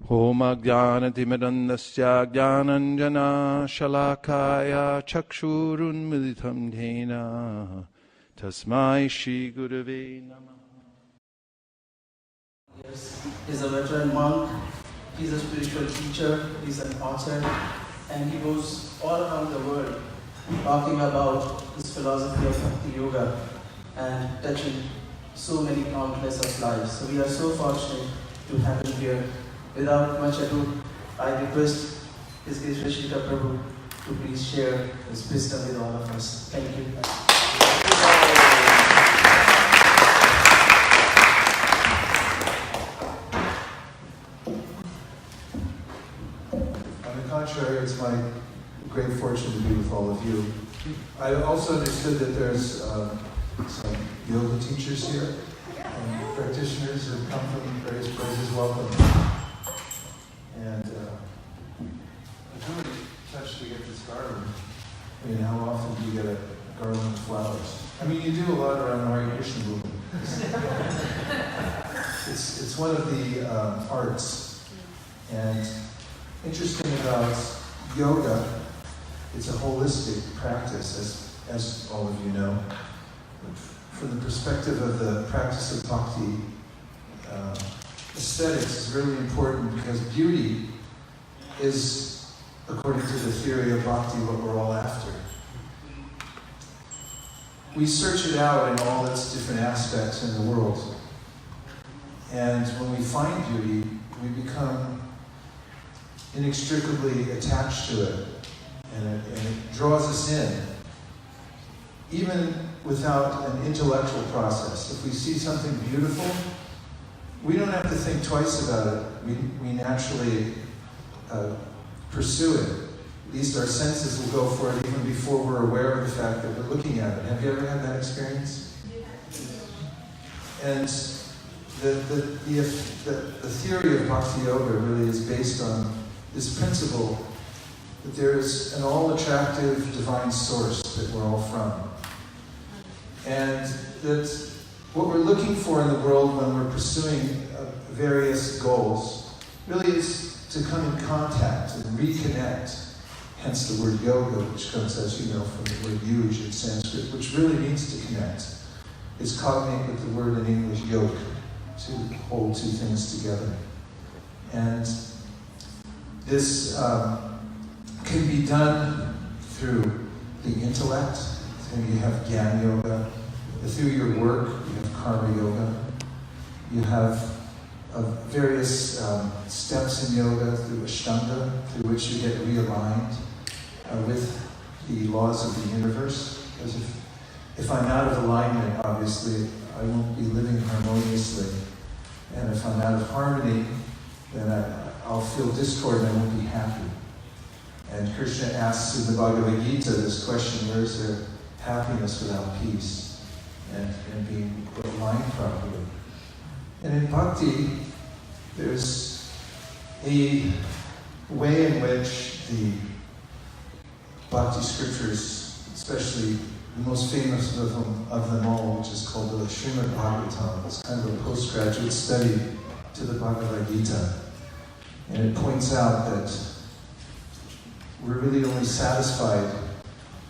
Om Ajnanatimidandasya Jnananjana Shalakaya Chakshurunmilitam Dhena Tasmai Shri Gurave Namah. Yes, he's a veteran monk, he's a spiritual teacher, he's an author, and he goes all around the world talking about this philosophy of Bhakti Yoga and touching so many countless of lives. So we are so fortunate to have him here. Without much ado, I request His Grace Vaisesika Prabhu to please share his wisdom with all of us. Thank you. On the contrary, it's my great fortune to be with all of you. I also understood that there's some yoga teachers here and practitioners who have come from various places. Welcome. And I'm really touched to get this garland. I mean, how often do you get a garland of flowers? I mean, you do a lot around the Hare Krishna movement. It's one of the arts. And interesting about yoga, it's a holistic practice, as all of you know. From the perspective of the practice of bhakti, aesthetics is really important because beauty is, according to the theory of bhakti, what we're all after. We search it out in all its different aspects in the world. And when we find beauty, we become inextricably attached to it. And it draws us in, even without an intellectual process. If we see something beautiful, we don't have to think twice about it. We naturally pursue it. At least our senses will go for it even before we're aware of the fact that we're looking at it. Have you ever had that experience? And the theory of Bhakti Yoga really is based on this principle that there is an all-attractive divine source that we're all from. And that what we're looking for in the world when we're pursuing various goals really is to come in contact and reconnect, hence the word yoga, which comes, as you know, from the word yuj in Sanskrit, which really means to connect. It's cognate with the word in English yoke, to hold two things together. And this can be done through the intellect. You have Jnana Yoga. Through your work, you have Karma Yoga. You have various steps in yoga through Ashtanga, through which you get realigned with the laws of the universe. Because if I'm out of alignment, obviously, I won't be living harmoniously. And if I'm out of harmony, then I'll feel discord and I won't be happy. And Krishna asks in the Bhagavad Gita this question, where is there happiness without peace and being aligned properly? And in bhakti, there's a way in which the bhakti scriptures, especially the most famous of them all, which is called the Srimad Bhagavatam, it's kind of a postgraduate study to the Bhagavad Gita. And it points out that we're really only satisfied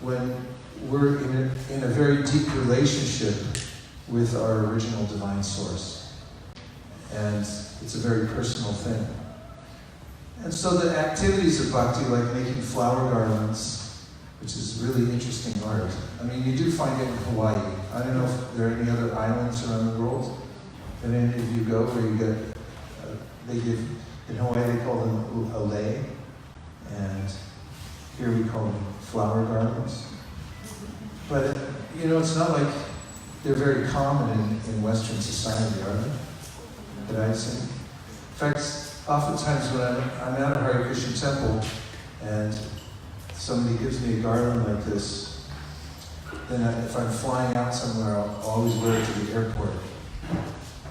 when we're in a very deep relationship with our original divine source. And it's a very personal thing. And so the activities of bhakti, like making flower garlands, which is really interesting art. I mean, you do find it in Hawaii. I don't know if there are any other islands around the world that any of you go where you get, in Hawaii they call them alei, and here we call them flower garlands. But, it's not like they're very common in Western society, are they? That I've seen. In fact, oftentimes when I'm at a Hare Krishna temple and somebody gives me a garland like this, then if I'm flying out somewhere, I'll always wear it to the airport.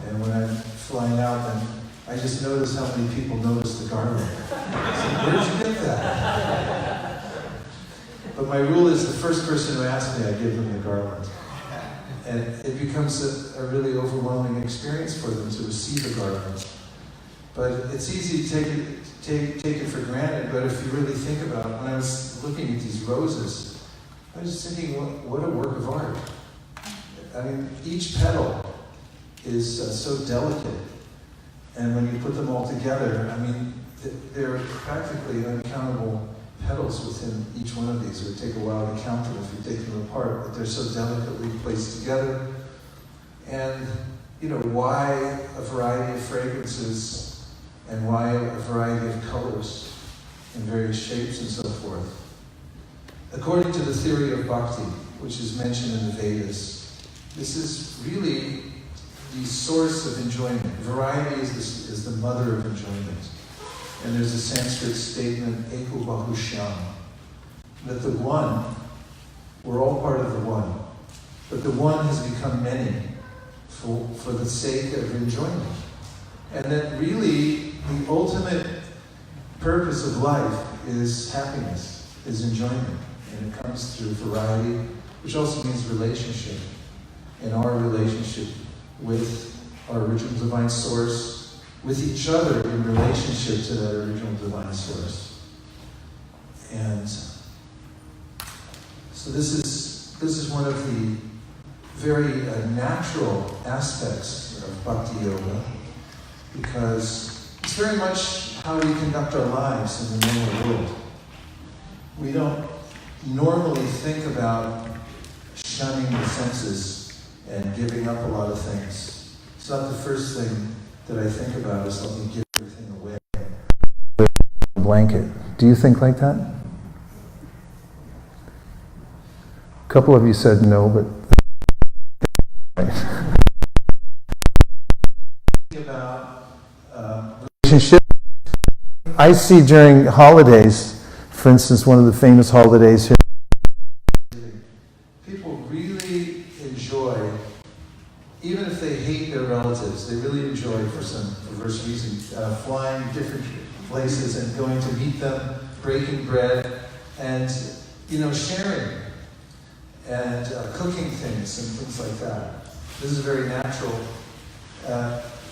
And when I'm flying out, then I just notice how many people notice the garland. So, where'd you get that? But my rule is the first person who asks me, I give them the garland. And it becomes a really overwhelming experience for them to receive a garland. But it's easy to take it for granted, but if you really think about it, when I was looking at these roses, I was thinking, what a work of art. I mean, each petal is so delicate, and when you put them all together, I mean, there are practically uncountable petals within each one of these. It would take a while to count them if you take them apart, but they're so delicately placed together. And, you know, why a variety of fragrances and why a variety of colors in various shapes and so forth? According to the theory of bhakti, which is mentioned in the Vedas, this is really the source of enjoyment. Variety is the mother of enjoyment. And there's a Sanskrit statement, eko bahushyam, that the one, we're all part of the one, but the one has become many for the sake of enjoyment. And that really the ultimate purpose of life is happiness, is enjoyment. And it comes through variety, which also means relationship. And our relationship with our original divine source, with each other in relationship to that original divine source. And so this is one of the very natural aspects of bhakti yoga, because it's very much how we conduct our lives in the normal world. We don't normally think about shunning the senses and giving up a lot of things. It's not the first thing that I think about is let me give everything away. Blanket. Do you think like that? A couple of you said no, but about relationship. I see during holidays, for instance, one of the famous holidays here, people really enjoy, even if they hate their relatives, they really enjoy, for some perverse reason, flying different places and going to meet them, breaking bread, and, you know, sharing, and cooking things and things like that. This is a very natural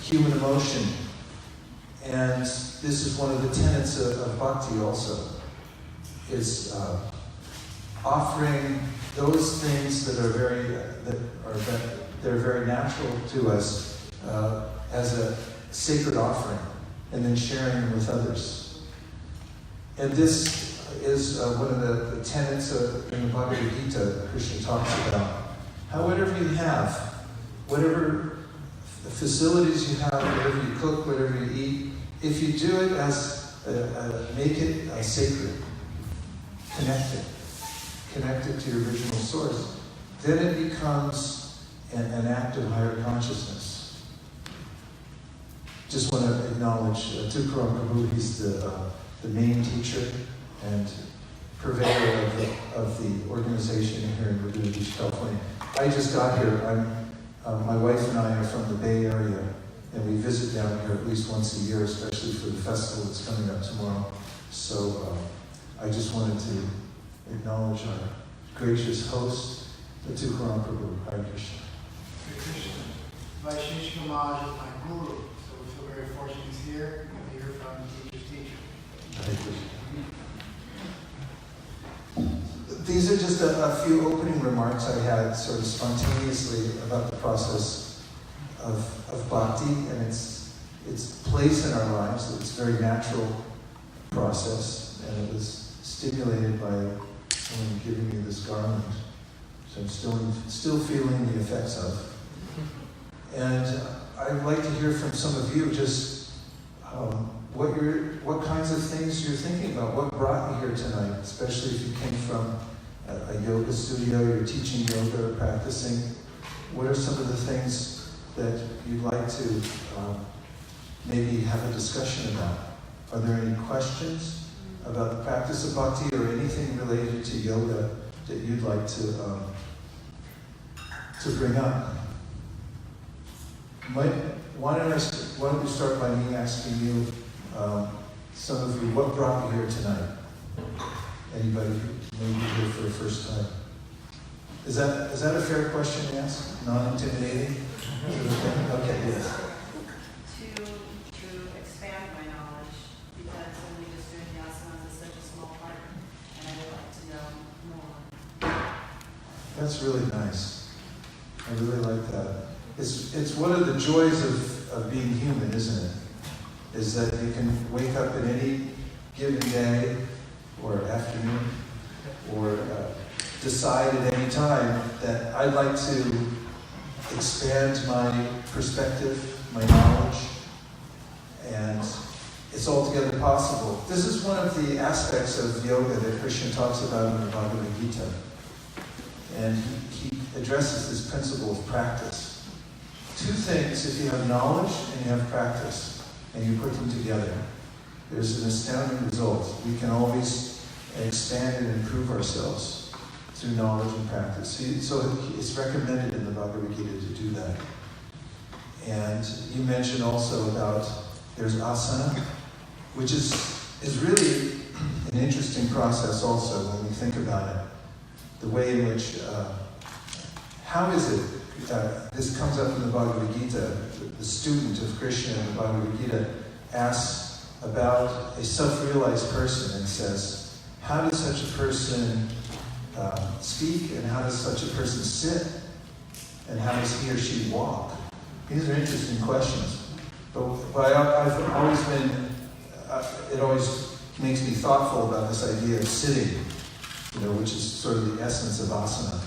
human emotion. And this is one of the tenets of bhakti also, is offering those things that are very natural to us as a sacred offering, and then sharing them with others. And this is one of the tenets in the Bhagavad Gita. Krishna talks about how whatever you have, whatever facilities you have, whatever you cook, whatever you eat, if you do it as make it sacred, connected to your original source, then it becomes an act of higher consciousness. Just want to acknowledge Tukaram Prabhu. He's the main teacher and purveyor of the organization here in Laguna Beach, California. I just got here. My wife and I are from the Bay Area, and we visit down here at least once a year, especially for the festival that's coming up tomorrow. So I just wanted to acknowledge our gracious host, the Tukaram Prabhu. Hare Krishna. Hare Krishna. Vaisesika Maharaj is my guru, so we feel very fortunate he's here to hear from the teacher's teacher. Hare Krishna. These are just a few opening remarks I had sort of spontaneously about the process of bhakti and its place in our lives. It's a very natural process, and it was stimulated by someone giving me this garland, which I'm still feeling the effects of. And I'd like to hear from some of you just what kinds of things you're thinking about. What brought you here tonight, especially if you came from a yoga studio, you're teaching yoga or practicing. What are some of the things that you'd like to maybe have a discussion about? Are there any questions about the practice of bhakti or anything related to yoga that you'd like to bring up? Why don't we start by me asking you, some of you, what brought you here tonight? Anybody who may be here for the first time? Is that a fair question to ask? Non-intimidating? Okay, yes. To expand That's really nice. I really like that. It's one of the joys of being human, isn't it? Is that you can wake up at any given day or afternoon or decide at any time that I'd like to expand my perspective, my knowledge, and it's altogether possible. This is one of the aspects of yoga that Krishna talks about in the Bhagavad Gita. And he addresses this principle of practice. Two things, if you have knowledge and you have practice, and you put them together, there's an astounding result. We can always expand and improve ourselves through knowledge and practice. So it's recommended in the Bhagavad Gita to do that. And you mentioned also about there's asana, which is really an interesting process also when we think about it. The way in which, how is it, this comes up in the Bhagavad Gita, the student of Krishna in the Bhagavad Gita asks about a self-realized person and says, how does such a person speak, and how does such a person sit, and how does he or she walk? These are interesting questions. But I've always been, it always makes me thoughtful about this idea of sitting, which is sort of the essence of asana.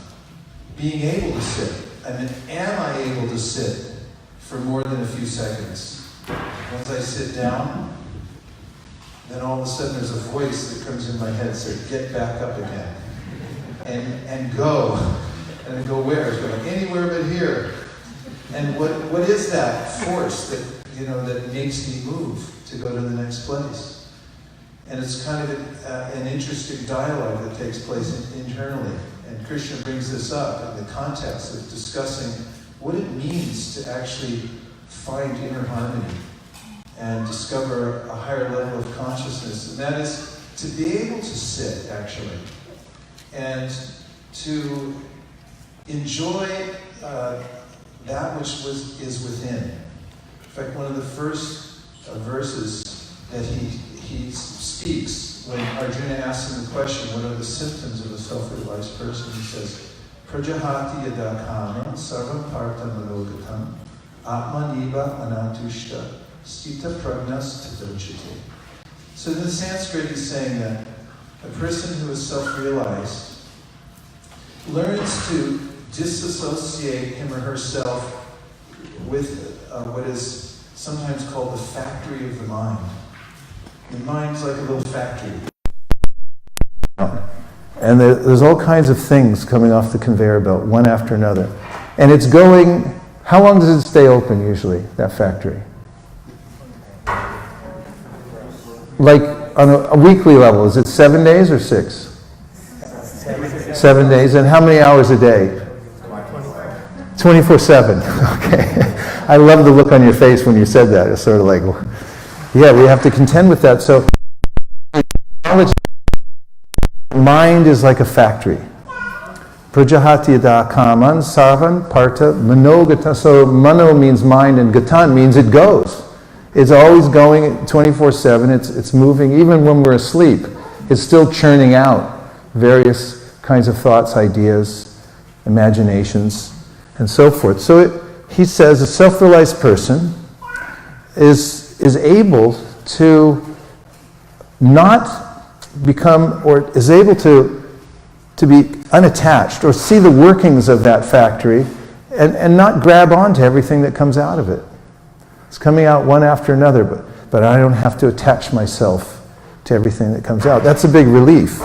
Being able to sit. I mean, am I able to sit for more than a few seconds? Once I sit down, then all of a sudden there's a voice that comes in my head and says, get back up again. And go. And go where? It's going anywhere but here. And what is that force that makes me move to go to the next place? And it's kind of an interesting dialogue that takes place internally. And Krishna brings this up in the context of discussing what it means to actually find inner harmony and discover a higher level of consciousness. And that is to be able to sit, actually, and to enjoy that which is within. In fact, one of the first verses that he speaks when Arjuna asks him the question, what are the symptoms of a self-realized person? He says, Prajahati yada kama sarva parta manogatam atmaniva anatushta stita pragnas tadochite. So in the Sanskrit he's saying that a person who is self-realized learns to disassociate him or herself with what is sometimes called the factory of the mind. The mind's like a little factory. And there's all kinds of things coming off the conveyor belt, one after another. And it's going, how long does it stay open usually, that factory? Like on a weekly level, is it 7 days or 6? 7 days. And how many hours a day? 24/7. Okay. I love the look on your face when you said that. It's sort of like, yeah, we have to contend with that. So, mind is like a factory. Prajahati yada kaman sarvan parta manogata. So, mano means mind and gatan means it goes. It's always going 24/7. It's moving. Even when we're asleep, it's still churning out various kinds of thoughts, ideas, imaginations, and so forth. So he says a self-realized person is able to not become, or is able to be unattached or see the workings of that factory and not grab onto everything that comes out of it. It's coming out one after another, but I don't have to attach myself to everything that comes out. That's a big relief,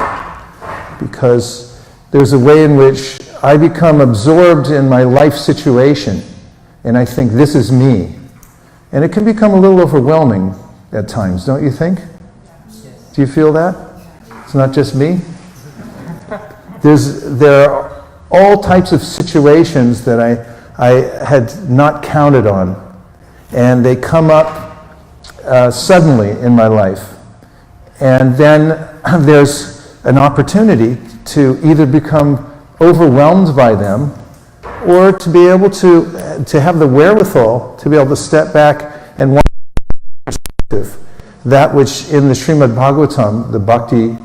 because there's a way in which I become absorbed in my life situation, and I think this is me. And it can become a little overwhelming at times, don't you think? Do you feel that? It's not just me? There are all types of situations that I had not counted on, and they come up suddenly in my life. And then there's an opportunity to either become overwhelmed by them, or to be able to have the wherewithal to be able to step back and watch perspective. That which in the Srimad Bhagavatam, the bhakti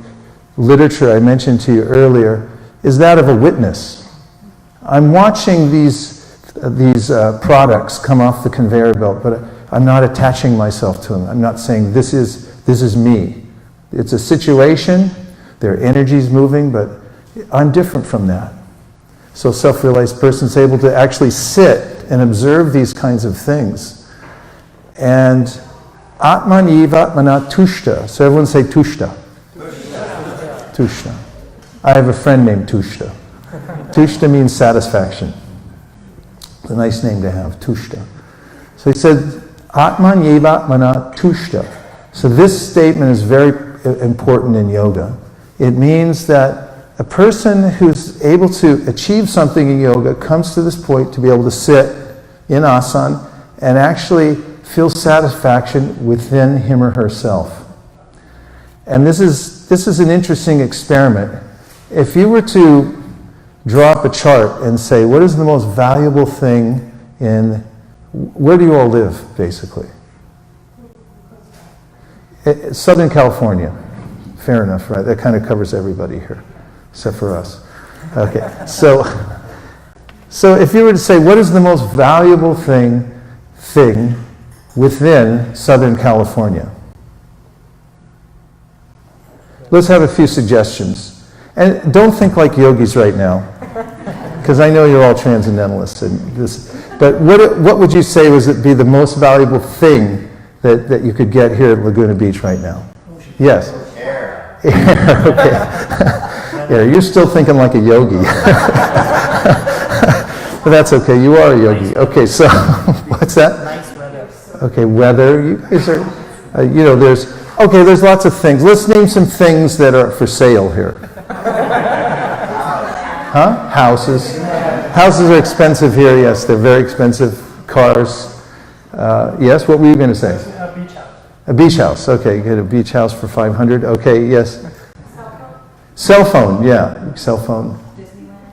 literature I mentioned to you earlier, is that of a witness. I'm watching these products come off the conveyor belt, but I'm not attaching myself to them. I'm not saying this is me. It's a situation, there are energies moving, but I'm different from that. So self-realized person's able to actually sit and observe these kinds of things. And Atman Yivatmana Tushta. So everyone say Tushta. Tushta. I have a friend named Tushta. Tushta means satisfaction. It's a nice name to have, Tushta. So he said, Atman Yivatmana Tushta. So this statement is very important in yoga. It means that a person who's able to achieve something in yoga comes to this point to be able to sit in asana and actually feel satisfaction within him or herself. And this is an interesting experiment. If you were to draw up a chart and say, what is the most valuable thing where do you all live, basically? Southern California. Fair enough, right? That kind of covers everybody here, except for us. Okay, so if you were to say, what is the most valuable thing within Southern California? Let's have a few suggestions. And don't think like yogis right now, because I know you're all transcendentalists. But what would you say would be the most valuable thing that you could get here at Laguna Beach right now? Yes? Air. Okay. Yeah, you're still thinking like a yogi. But that's okay, you are a yogi. Okay, so, what's that? Nice weather. Okay, weather. You guys are, there's lots of things. Let's name some things that are for sale here. Huh? Houses. Houses are expensive here, yes, they're very expensive. Cars. Yes, what were you going to say? A beach house. A beach house, okay, you get a beach house for $500, okay, yes. Cell phone, yeah, cell phone.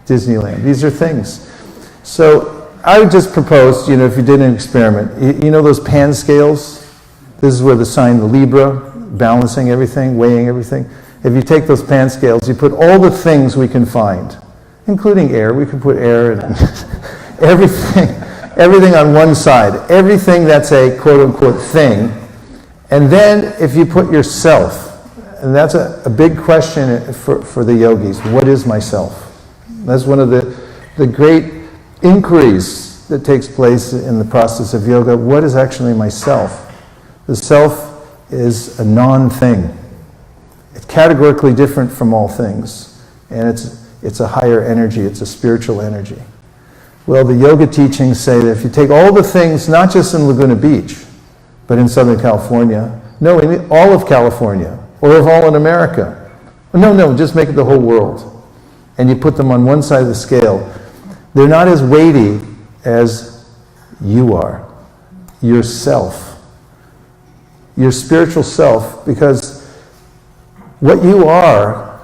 Disneyland. These are things. So I would just propose, if you did an experiment, you know those pan scales? This is where the sign, the Libra, balancing everything, weighing everything. If you take those pan scales, you put all the things we can find, including air. We can put air and everything on one side. Everything that's a quote-unquote thing. And then if you put yourself, and that's a big question for the yogis, what is myself? That's one of the great inquiries that takes place in the process of yoga. What is actually myself? The self is a non-thing. It's categorically different from all things. And it's a higher energy, it's a spiritual energy. Well, the yoga teachings say that if you take all the things, not just in Laguna Beach, but in Southern California, no, in all of California, or of all in America. No, just make it the whole world. And you put them on one side of the scale. They're not as weighty as you are, yourself, your spiritual self, because what you are,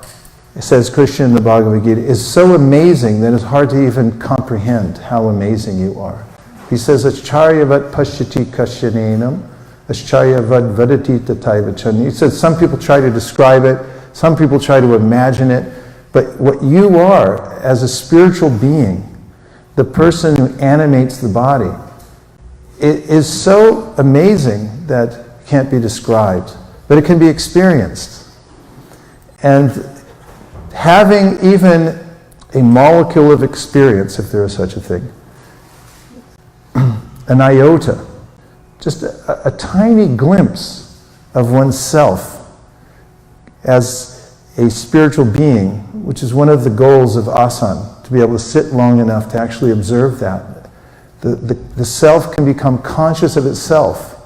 says Krishna in the Bhagavad Gita, is so amazing that it's hard to even comprehend how amazing you are. He says, Acharyavat pashyati kashyanenam, Acharyavat vadati tataiva. He says some people try to describe it, some people try to imagine it, but what you are as a spiritual being, the person who animates the body, it is so amazing that it can't be described, but it can be experienced. And having even a molecule of experience, if there is such a thing, an iota, just a tiny glimpse of oneself as a spiritual being, which is one of the goals of asana, to be able to sit long enough to actually observe that. The self can become conscious of itself,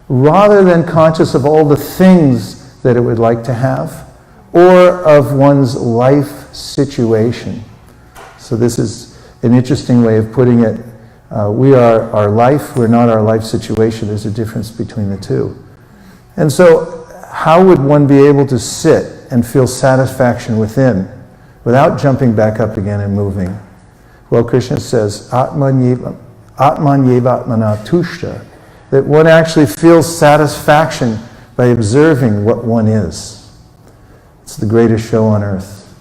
rather than conscious of all the things that it would like to have, or of one's life situation. So this is an interesting way of putting it. We are our life, we're not our life situation. There's a difference between the two. And so how would one be able to sit and feel satisfaction within without jumping back up again and moving? Well, Krishna says, Atman yevatmana tushta, that one actually feels satisfaction by observing what one is. It's the greatest show on earth.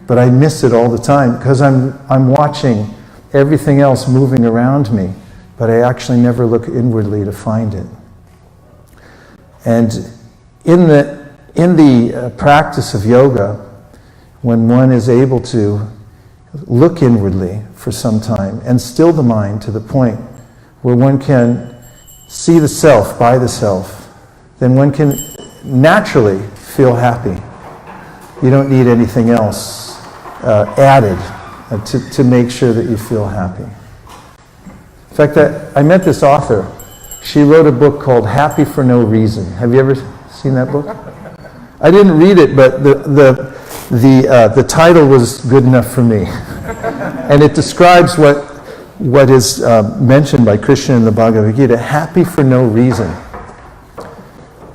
But I miss it all the time because I'm watching everything else moving around me, but I actually never look inwardly to find it. And in the practice of yoga, when one is able to look inwardly for some time and still the mind to the point where one can see the self by the self, then one can naturally feel happy. You don't need anything else added to make sure that you feel happy. In fact, I met this author. She wrote a book called Happy for No Reason. Have you ever seen that book? I didn't read it, but the title was good enough for me. And it describes what is mentioned by Krishna in the Bhagavad Gita, happy for no reason.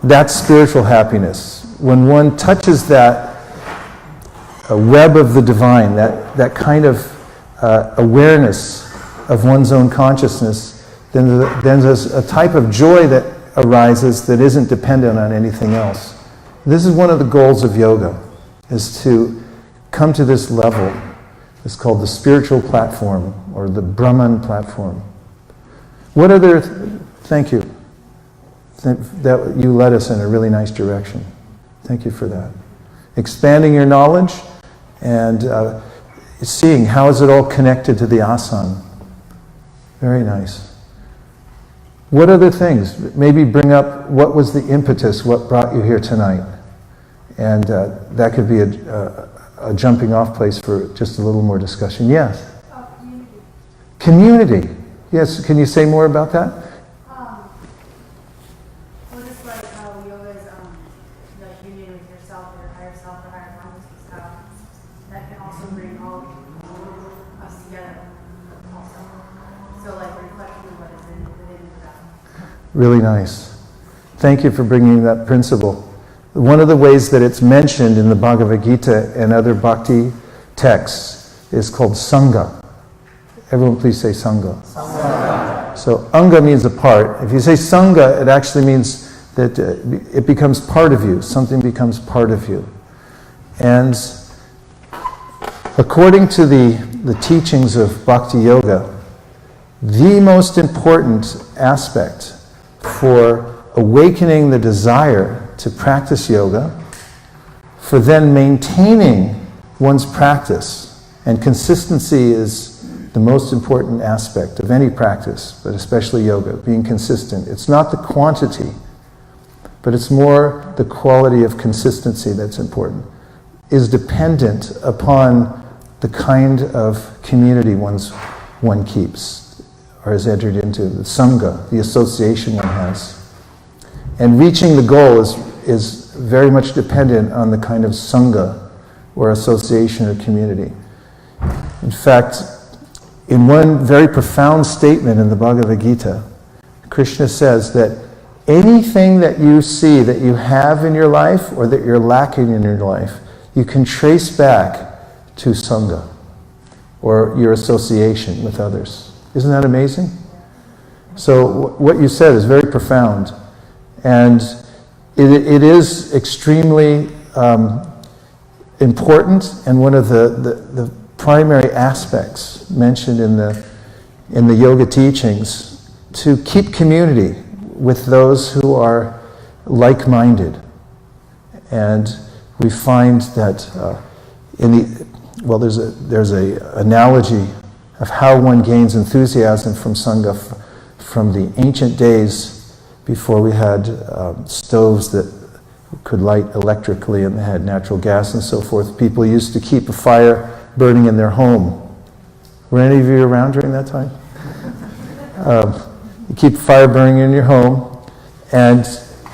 That's spiritual happiness. When one touches that web of the divine, that kind of awareness of one's own consciousness, then there's a type of joy that arises that isn't dependent on anything else. This is one of the goals of yoga, is to come to this level. It's called the spiritual platform, or the Brahman platform. What other, thank you. That you led us in a really nice direction. Thank you for that. Expanding your knowledge and seeing how is it all connected to the asana. Very nice. What other things? Maybe bring up what was the impetus, what brought you here tonight. And that could be a jumping off place for just a little more discussion. Yes? Community. Community. Yes, can you say more about that? Well, just like how yoga is like union with yourself, or your higher self, or higher consciousness, how that can also bring all us together also. So like reflecting on what is within that. Really nice. Thank you for bringing that principle. One of the ways that it's mentioned in the Bhagavad Gita and other bhakti texts is called Sangha. Everyone please say Sangha. Sangha. So Anga means a part. If you say Sangha, it actually means that it becomes part of you. Something becomes part of you. And according to the teachings of Bhakti Yoga, the most important aspect for awakening the desire to practice yoga, for then maintaining one's practice, and consistency is the most important aspect of any practice, but especially yoga, being consistent. It's not the quantity, but it's more the quality of consistency that's important, is dependent upon the kind of community one keeps, or is entered into, the sangha, the association one has. And reaching the goal is very much dependent on the kind of sangha, or association, or community. In fact, in one very profound statement in the Bhagavad Gita, Krishna says that anything that you see that you have in your life or that you're lacking in your life, you can trace back to sangha, or your association with others. Isn't that amazing? So what you said is very profound. And it is extremely important, and one of the primary aspects mentioned in the yoga teachings, to keep community with those who are like-minded. And we find that there's a analogy of how one gains enthusiasm from sangha from the ancient days, before we had stoves that could light electrically and they had natural gas and so forth. People used to keep a fire burning in their home. Were any of you around during that time? You keep a fire burning in your home, and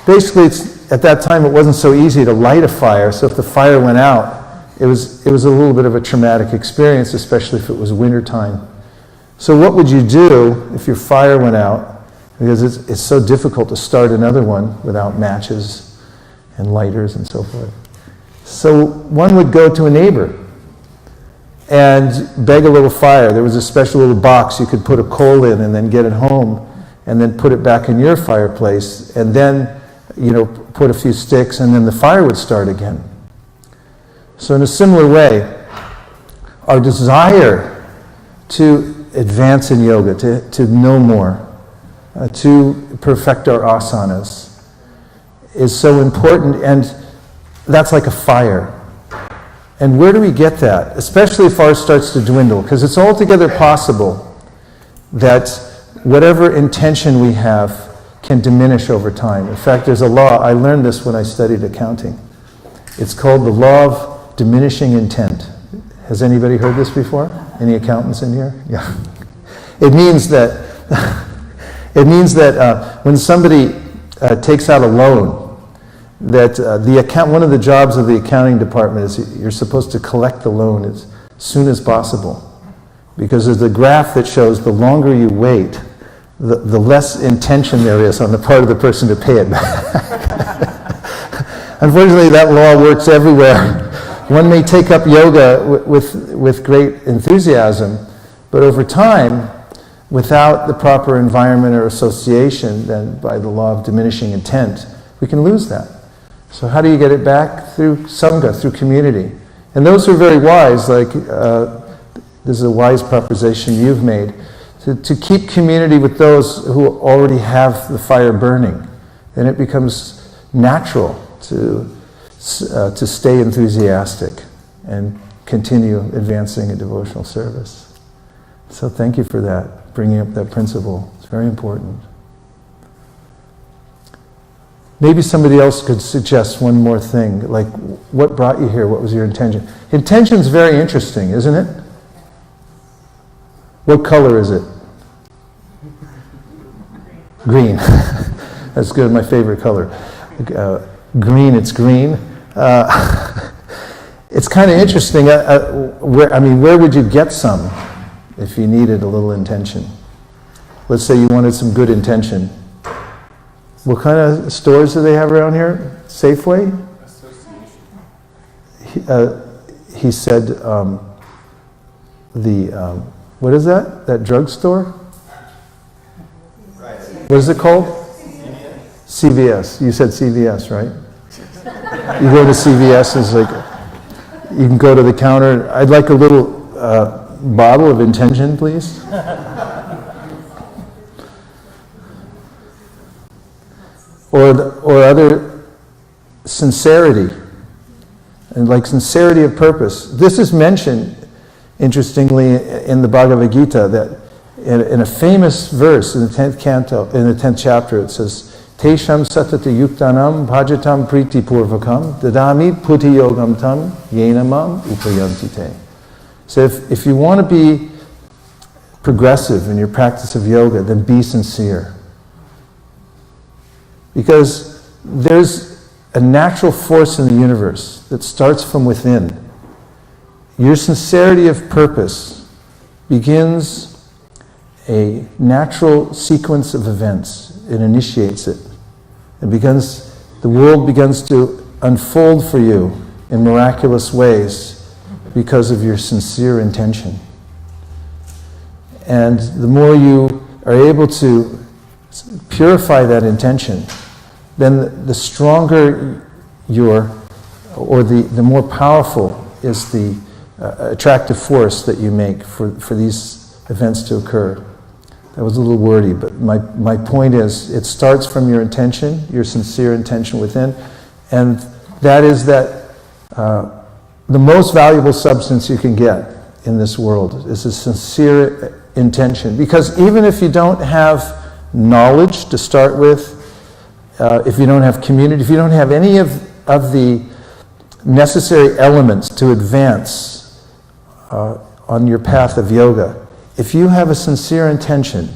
basically at that time it wasn't so easy to light a fire, so if the fire went out, it was a little bit of a traumatic experience, especially if it was wintertime. So what would you do if your fire went out? Because it's so difficult to start another one without matches and lighters and so forth. So one would go to a neighbor and beg a little fire. There was a special little box you could put a coal in and then get it home and then put it back in your fireplace and then, put a few sticks and then the fire would start again. So in a similar way, our desire to advance in yoga, to know more, to perfect our asanas, is so important, and that's like a fire. And where do we get that? Especially if ours starts to dwindle, because it's altogether possible that whatever intention we have can diminish over time. In fact, there's a law, I learned this when I studied accounting. It's called the law of diminishing intent. Has anybody heard this before? Any accountants in here? Yeah. It means that when somebody takes out a loan, that one of the jobs of the accounting department is you're supposed to collect the loan as soon as possible. Because there's a graph that shows the longer you wait, the less intention there is on the part of the person to pay it back. Unfortunately, that law works everywhere. One may take up yoga with great enthusiasm, but over time, without the proper environment or association, then by the law of diminishing intent, we can lose that. So how do you get it back? Through sangha, through community. And those who are very wise, like this is a wise proposition you've made, to keep community with those who already have the fire burning. Then it becomes natural to stay enthusiastic and continue advancing in devotional service. So thank you for that, bringing up that principle. It's very important. Maybe somebody else could suggest one more thing, like what brought you here? What was your intention? Intention's very interesting, isn't it? What color is it? Green. That's good, my favorite color. Green, it's green. It's kind of interesting. Where would you get some if you needed a little intention? Let's say you wanted some good intention. What kind of stores do they have around here? Safeway? He said what is that? That drugstore? What is it called? CVS. You said CVS, right? You go to CVS, it's like, you can go to the counter. I'd like a little bottle of intention, please. Or other sincerity, and like sincerity of purpose. This is mentioned, interestingly, in the Bhagavad Gita, that in a famous verse in the 10th canto, in the 10th chapter, it says, Tesham satata yuktanam bhajatam priti purvakam dadami puti yogam tam yenamam upayanti te. So if you want to be progressive in your practice of yoga, then be sincere. Because there's a natural force in the universe that starts from within. Your sincerity of purpose begins a natural sequence of events. It initiates it. The world begins to unfold for you in miraculous ways because of your sincere intention. And the more you are able to purify that intention, then the stronger the more powerful is the attractive force that you make for these events to occur. That was a little wordy, but my point is, it starts from your intention, your sincere intention within, and that is the most valuable substance you can get in this world is a sincere intention. Because even if you don't have knowledge to start with, if you don't have community, if you don't have any of the necessary elements to advance on your path of yoga, if you have a sincere intention,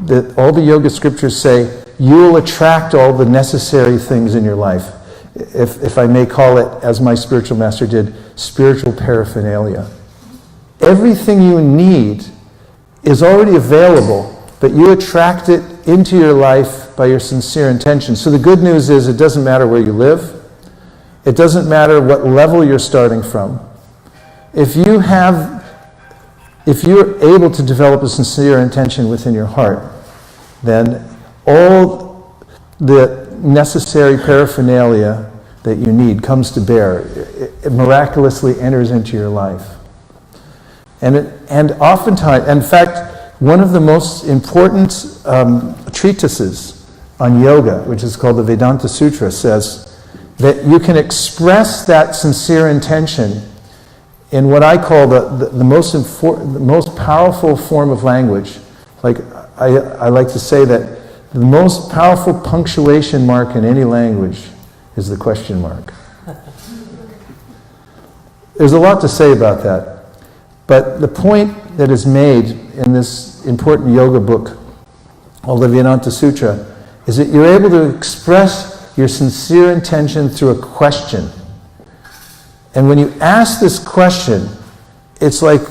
that all the yoga scriptures say, you will attract all the necessary things in your life. If I may call it, as my spiritual master did, spiritual paraphernalia. Everything you need is already available, but you attract it into your life by your sincere intention. So the good news is, it doesn't matter where you live. It doesn't matter what level you're starting from. If you're able to develop a sincere intention within your heart, then all the necessary paraphernalia that you need comes to bear. It miraculously enters into your life. And oftentimes, in fact, one of the most important treatises on yoga, which is called the Vedanta Sutra, says that you can express that sincere intention in what I call the most powerful form of language. Like I like to say that the most powerful punctuation mark in any language is the question mark. There's a lot to say about that. But the point that is made in this important yoga book called the Vedanta Sutra is that you're able to express your sincere intention through a question. And when you ask this question, it's like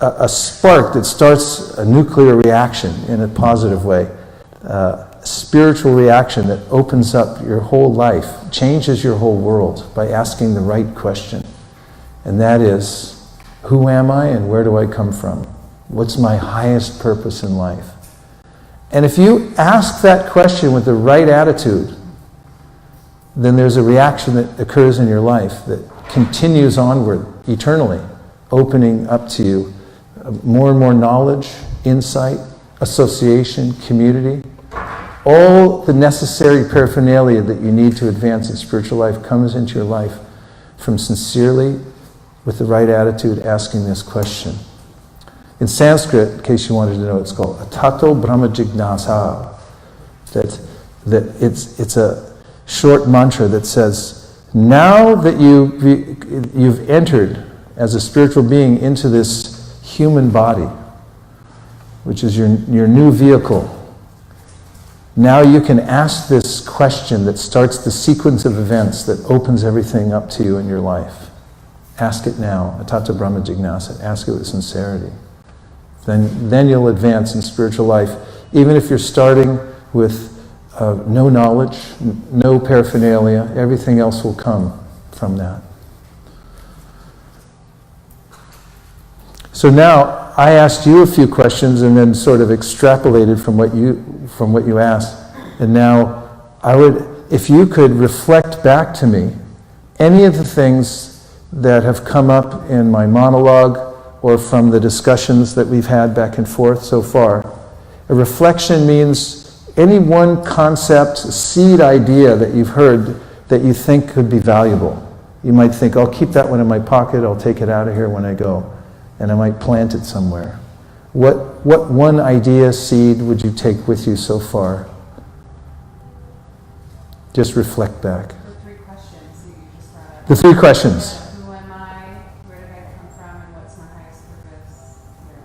a spark that starts a nuclear reaction in a positive way, a spiritual reaction that opens up your whole life, changes your whole world by asking the right question. And that is, who am I and where do I come from? What's my highest purpose in life? And if you ask that question with the right attitude, then there's a reaction that occurs in your life that continues onward eternally, opening up to you more and more knowledge, insight, association, community. All the necessary paraphernalia that you need to advance in spiritual life comes into your life from sincerely, with the right attitude, asking this question. In Sanskrit, in case you wanted to know, it's called Atato Brahma Jignasa. That it's a short mantra that says, now that you've entered as a spiritual being into this human body, which is your new vehicle, now you can ask this question that starts the sequence of events that opens everything up to you in your life. Ask it now, Atato Brahma Jignasa. Ask it with sincerity. Then you'll advance in spiritual life, even if you're starting with no knowledge, no paraphernalia. Everything else will come from that. So now I asked you a few questions and then sort of extrapolated from what you asked. And now if you could reflect back to me any of the things that have come up in my monologue or from the discussions that we've had back and forth so far. A reflection means any one concept, seed idea that you've heard that you think could be valuable. You might think, I'll keep that one in my pocket, I'll take it out of here when I go, and I might plant it somewhere. What one idea, seed would you take with you so far? Just reflect back. The three questions that you just brought up. The three questions. Who am I? Where did I come from? And what's my highest purpose here?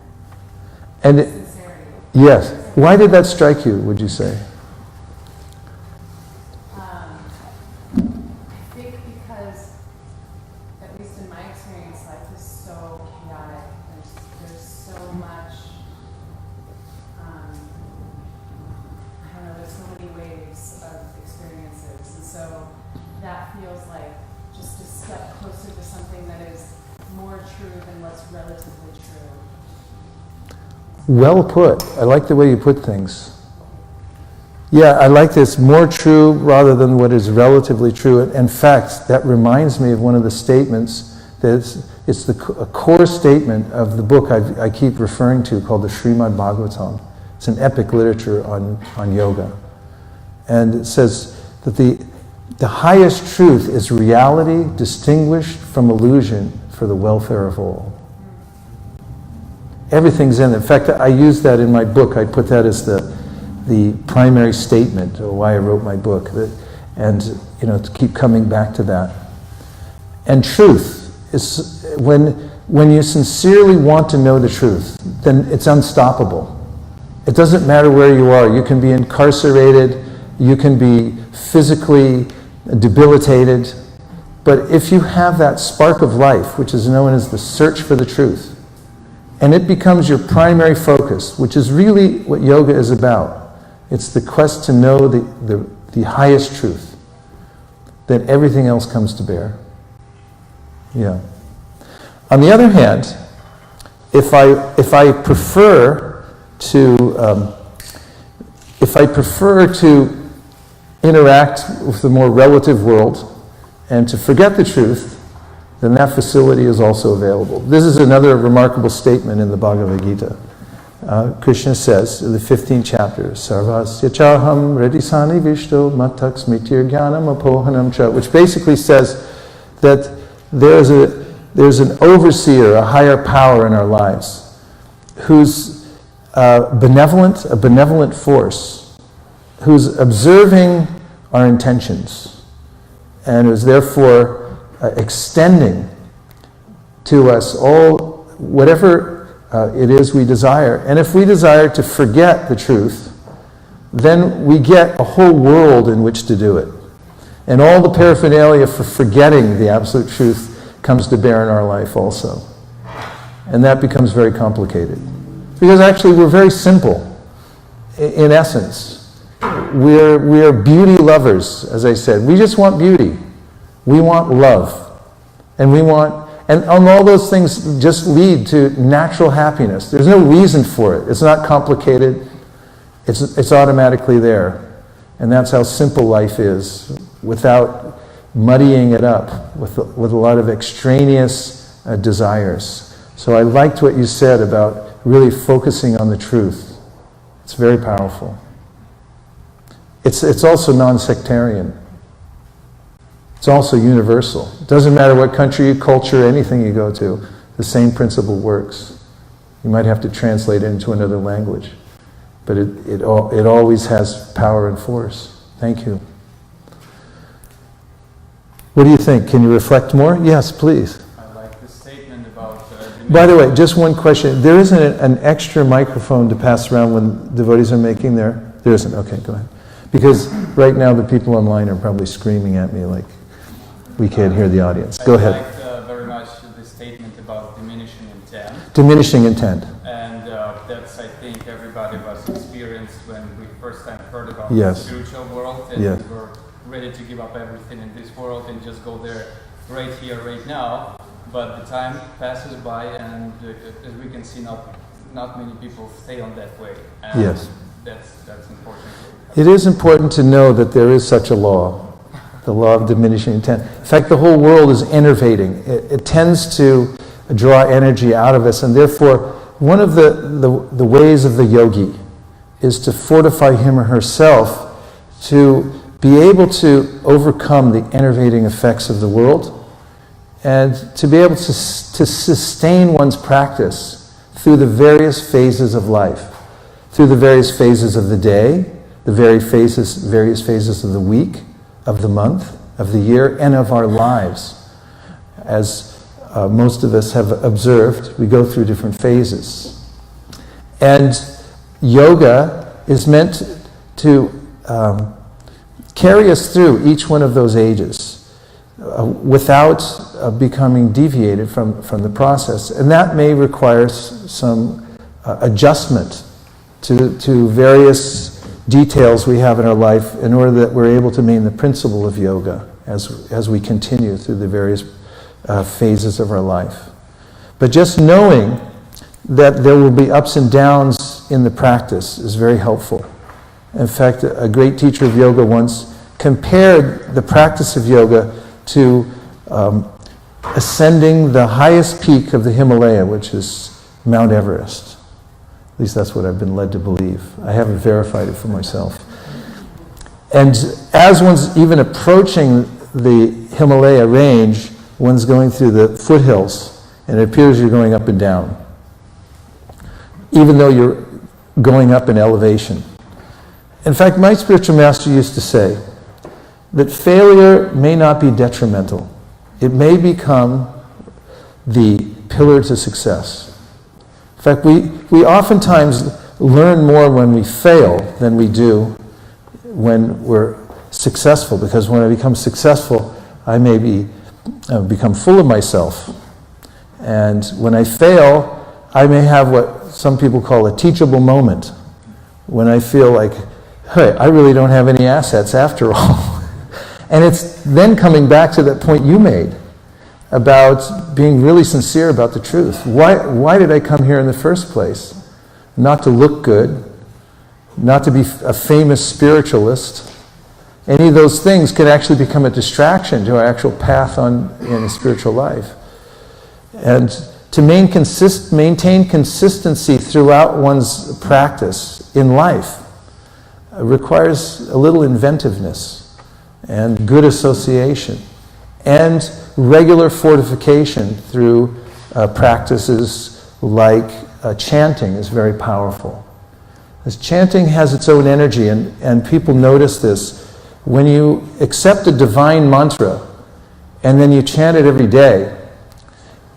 And Sincerity. yes. Why did that strike you, would you say? I think because, at least in my experience, life is so chaotic. There's so much, I don't know, there's so many waves of experiences. And so that feels like just a step closer to something that is more true than what's relatively true. Well put. I like the way you put things. Yeah, I like this, more true rather than what is relatively true. In fact, that reminds me of one of the statements that it's a core statement of the book I keep referring to called the Srimad Bhagavatam. It's an epic literature on yoga. And it says that the highest truth is reality distinguished from illusion for the welfare of all. Everything's in it. In fact, I use that in my book. I put that as the primary statement of why I wrote my book. And, to keep coming back to that. And truth is, when you sincerely want to know the truth, then it's unstoppable. It doesn't matter where you are. You can be incarcerated, you can be physically debilitated, but if you have that spark of life, which is known as the search for the truth, and it becomes your primary focus, which is really what yoga is about. It's the quest to know the highest truth. Then everything else comes to bear. Yeah. On the other hand, if I prefer to interact with the more relative world and to forget the truth, then that facility is also available. This is another remarkable statement in the Bhagavad Gita. Krishna says in the 15th chapter, Sarvasya chaham redisani vishto matak smitir jnanam apohanam cha, which basically says that there's an overseer, a higher power in our lives, who's a benevolent force, who's observing our intentions, and is therefore extending to us all whatever it is we desire. And if we desire to forget the truth, then we get a whole world in which to do it. And all the paraphernalia for forgetting the absolute truth comes to bear in our life also. And that becomes very complicated. Because actually we're very simple, in essence. We're beauty lovers, as I said. We just want beauty. We want love. And all those things just lead to natural happiness. There's no reason for it. It's not complicated. It's automatically there. And that's how simple life is, without muddying it up with a lot of extraneous desires. So I liked what you said about really focusing on the truth. It's very powerful. It's also non-sectarian. It's also universal. It doesn't matter what country, culture, anything you go to, the same principle works. You might have to translate it into another language, but it always has power and force. Thank you. What do you think? Can you reflect more? Yes, please. I like the statement about... By the way, just one question. There isn't an extra microphone to pass around when devotees are making there? There isn't. Okay, go ahead. Because right now the people online are probably screaming at me like, we can't hear the audience. Go ahead. I liked very much the statement about diminishing intent. Diminishing intent. And that's, I think, everybody was experienced when we first time heard about Yes. the spiritual world. And Yes. we were ready to give up everything in this world and just go there right here, right now. But the time passes by, and as we can see, not many people stay on that way. And Yes. That's important. It is important to know that there is such a law, the law of diminishing intent. In fact, the whole world is enervating. It tends to draw energy out of us, and therefore, one of the ways of the yogi is to fortify him or herself to be able to overcome the enervating effects of the world, and to be able to sustain one's practice through the various phases of life, through the various phases of the day, the various phases of the week, of the month, of the year, and of our lives. As most of us have observed, we go through different phases. And yoga is meant to carry us through each one of those ages without becoming deviated from the process. And that may require some adjustment to various details we have in our life in order that we're able to maintain the principle of yoga as we continue through the various phases of our life. But just knowing that there will be ups and downs in the practice is very helpful. In fact, a great teacher of yoga once compared the practice of yoga to ascending the highest peak of the Himalaya, which is Mount Everest. At least that's what I've been led to believe. I haven't verified it for myself. And as one's even approaching the Himalaya range, one's going through the foothills, and it appears you're going up and down, even though you're going up in elevation. In fact, my spiritual master used to say that failure may not be detrimental. It may become the pillar to success. In fact, we oftentimes learn more when we fail than we do when we're successful, because when I become successful, I may become full of myself. And when I fail, I may have what some people call a teachable moment, when I feel like, hey, I really don't have any assets after all. And it's then coming back to that point you made about being really sincere about the truth. Why did I come here in the first place? Not to look good, not to be a famous spiritualist, Any of those things can actually become a distraction to our actual path in a spiritual life. And to maintain consistency throughout one's practice in life requires a little inventiveness and good association and regular fortification through practices like chanting is very powerful. As chanting has its own energy, and people notice this. When you accept a divine mantra and then you chant it every day,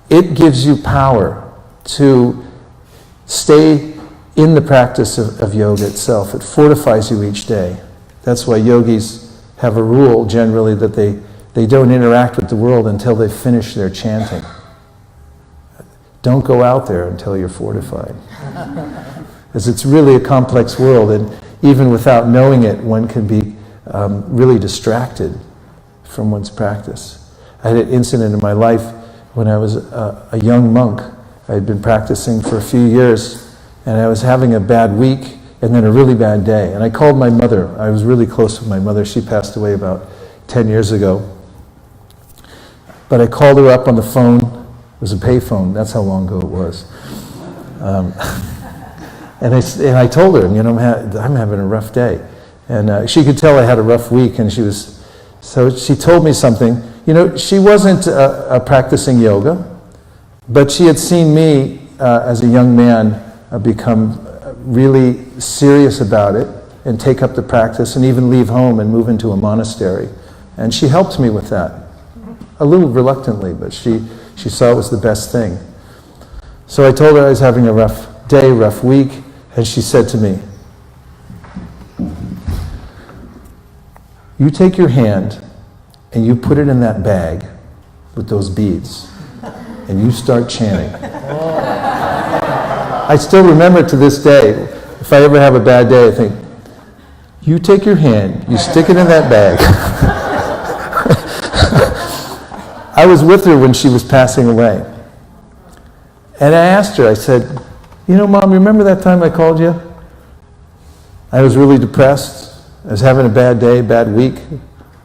it gives you power to stay in the practice of yoga itself. It fortifies you each day. That's why yogis have a rule generally that they don't interact with the world until they finish their chanting. Don't go out there until you're fortified. Because it's really a complex world, and even without knowing it, one can be really distracted from one's practice. I had an incident in my life when I was a young monk. I had been practicing for a few years, and I was having a bad week and then a really bad day. And I called my mother. I was really close with my mother. She passed away about 10 years ago. But I called her up on the phone. It was a payphone. That's how long ago it was. And I told her, I'm having a rough day. And she could tell I had a rough week, and so she told me something. She wasn't practicing yoga, but she had seen me as a young man become really serious about it and take up the practice and even leave home and move into a monastery. And she helped me with that, a little reluctantly, but she saw it was the best thing. So I told her I was having a rough day, rough week, and she said to me, "You take your hand and you put it in that bag with those beads and you start chanting." I still remember to this day, if I ever have a bad day, I think, you take your hand, you stick it in that bag. I was with her when she was passing away. And I asked her, I said, Mom, remember that time I called you? I was really depressed. I was having a bad day, bad week.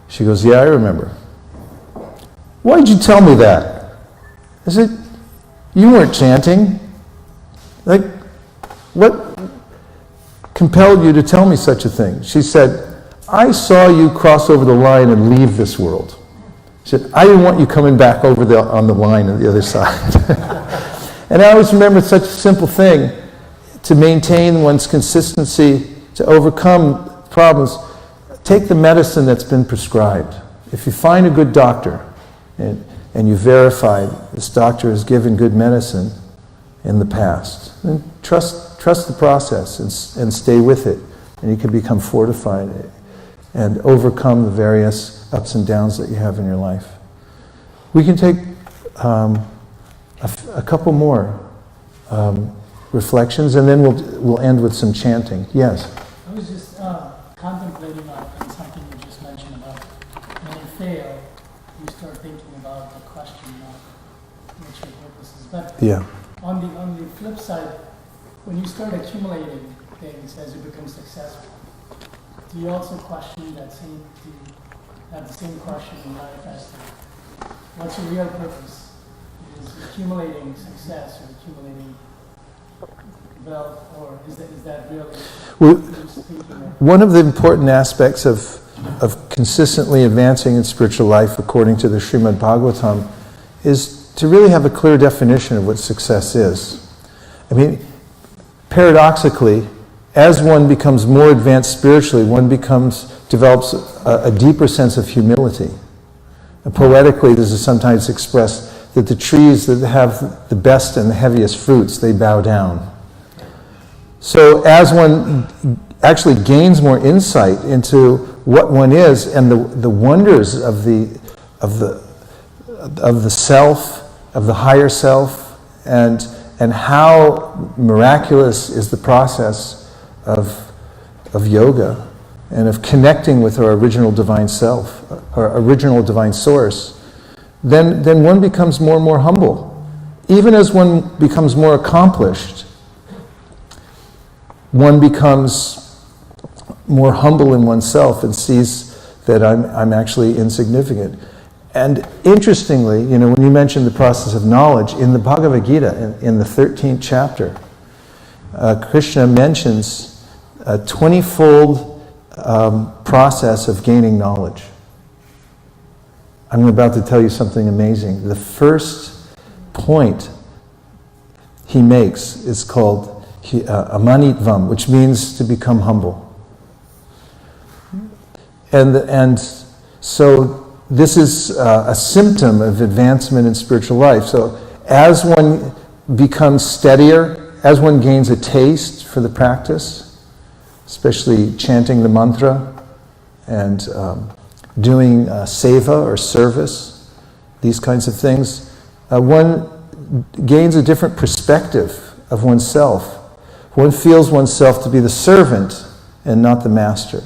She goes, "Yeah, I remember." "Why'd you tell me that?" I said, "You weren't chanting. Like, what compelled you to tell me such a thing?" She said, "I saw you cross over the line and leave this world." She said, "I didn't want you coming back over on the line on the other side." And I always remember such a simple thing to maintain one's consistency, to overcome problems. Take the medicine that's been prescribed. If you find a good doctor and you verify this doctor has given good medicine in the past, then trust the process and stay with it, and you can become fortified and overcome the various ups and downs that you have in your life. We can take a couple more reflections, and then we'll end with some chanting. Yes? I was just contemplating on something you just mentioned about when you fail, you start thinking about the question of what your purpose is. But Yeah. on the flip side, when you start accumulating things as you become successful, do you also question that do you have the same question in life as to what's your real purpose? Is accumulating success or accumulating wealth, or is that really one of the important aspects of consistently advancing in spiritual life, according to the Srimad Bhagavatam, is to really have a clear definition of what success is. I mean, paradoxically, as one becomes more advanced spiritually, one develops a deeper sense of humility. And poetically, this is sometimes expressed that the trees that have the best and the heaviest fruits, they bow down. So as one actually gains more insight into what one is and the wonders of the self, of the higher self, and how miraculous is the process of yoga and of connecting with our original divine self, our original divine source, then one becomes more and more humble. Even as one becomes more accomplished, one becomes more humble in oneself and sees that I'm actually insignificant. And interestingly, when you mentioned the process of knowledge, in the Bhagavad Gita, in the 13th chapter, Krishna mentions a 20-fold process of gaining knowledge. I'm about to tell you something amazing. The first point he makes is called amanitvam, which means to become humble. And so this is a symptom of advancement in spiritual life. So as one becomes steadier, as one gains a taste for the practice, especially chanting the mantra and doing seva or service, these kinds of things, one gains a different perspective of oneself. One feels oneself to be the servant and not the master.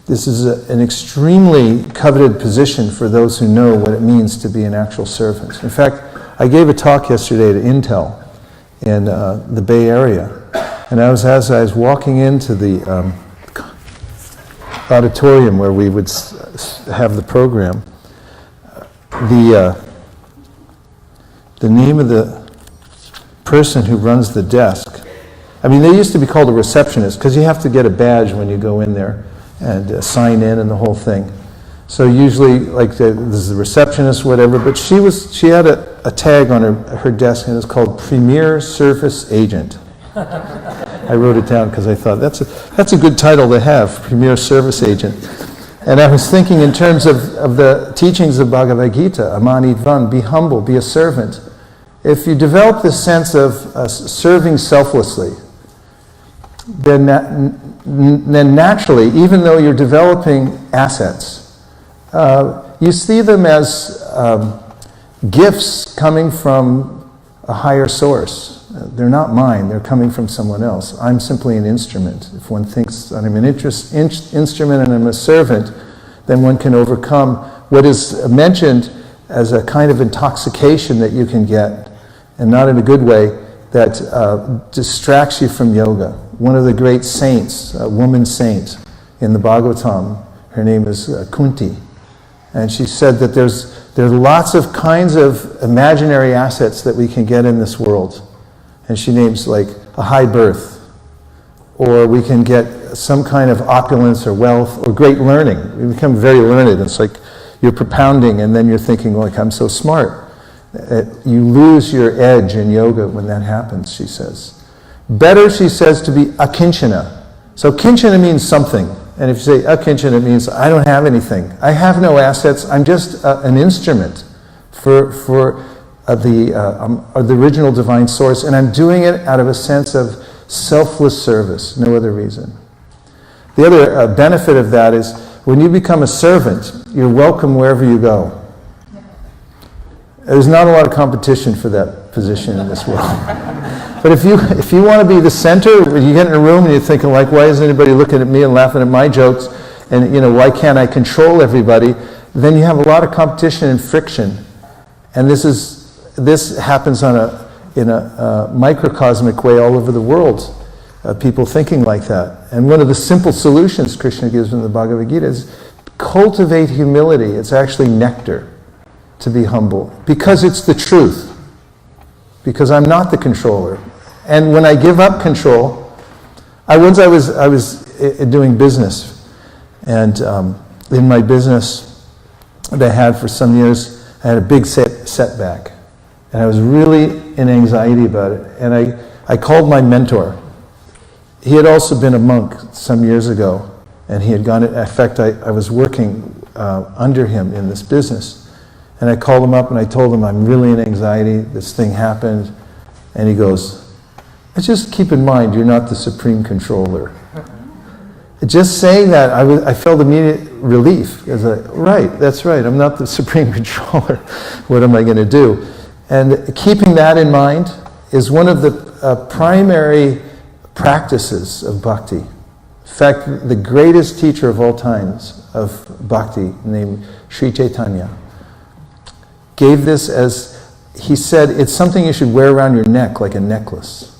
This is an extremely coveted position for those who know what it means to be an actual servant. In fact, I gave a talk yesterday to Intel in the Bay Area, and as I was walking into the auditorium where we would have the program, the name of the person who runs the desk, they used to be called a receptionist because you have to get a badge when you go in there and sign in and the whole thing. So usually, there's the receptionist, whatever, but she had a tag on her desk, and it's called Premier Service Agent. I wrote it down because I thought that's a good title to have, Premier Service Agent. And I was thinking in terms of the teachings of Bhagavad Gita, amanitvam, be humble, be a servant. If you develop this sense of serving selflessly, then naturally, even though you're developing assets, you see them as gifts coming from a higher source. They're not mine, they're coming from someone else. I'm simply an instrument. If one thinks that I'm an instrument and I'm a servant, then one can overcome what is mentioned as a kind of intoxication that you can get, and not in a good way, that distracts you from yoga. One of the great saints, a woman saint in the Bhagavatam, her name is Kunti, and she said that there's lots of kinds of imaginary assets that we can get in this world. And she names like a high birth, or we can get some kind of opulence or wealth or great learning. We become very learned. It's like you're propounding and then you're thinking, I'm so smart. You lose your edge in yoga when that happens, she says. Better, she says, to be akinchana. So kinchana means something. And if you say akinchana, it means I don't have anything. I have no assets. I'm just an instrument for the original divine source. And I'm doing it out of a sense of selfless service, no other reason. The other benefit of that is when you become a servant, you're welcome wherever you go. There's not a lot of competition for that position in this world. But if you want to be the center, when you get in a room and you're thinking why isn't anybody looking at me and laughing at my jokes, and why can't I control everybody, then you have a lot of competition and friction. And this happens in a microcosmic way all over the world. People thinking like that. And one of the simple solutions Krishna gives in the Bhagavad Gita is cultivate humility. It's actually nectar to be humble, because it's the truth. Because I'm not the controller. And when I give up control, I was doing business, and in my business that I had for some years, I had a big setback, and I was really in anxiety about it. And I called my mentor. He had also been a monk some years ago, and he had gone. In fact, I was working under him in this business. And I called him up and I told him, I'm really in anxiety, this thing happened. And he goes, just keep in mind, you're not the supreme controller. Just saying that, I felt immediate relief. I was like, right, that's right, I'm not the supreme controller. What am I going to do? And keeping that in mind is one of the primary practices of bhakti. In fact, the greatest teacher of all times of bhakti, named Sri Chaitanya, gave this as, he said, it's something you should wear around your neck like a necklace,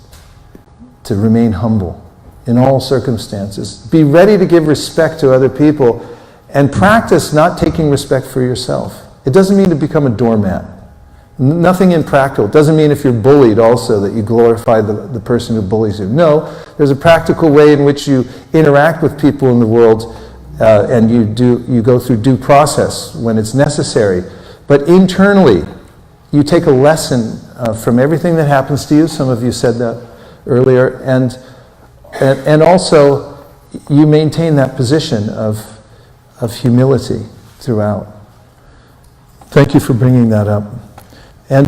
to remain humble in all circumstances. Be ready to give respect to other people, And practice not taking respect for yourself. It doesn't mean to become a doormat. Nothing impractical. It doesn't mean if you're bullied also that you glorify the person who bullies you. No, there's a practical way in which you interact with people in the world, and you go through due process when it's necessary. But internally, you take a lesson from everything that happens to you. Some of you said that earlier, and also you maintain that position of humility throughout. Thank you for bringing that up. And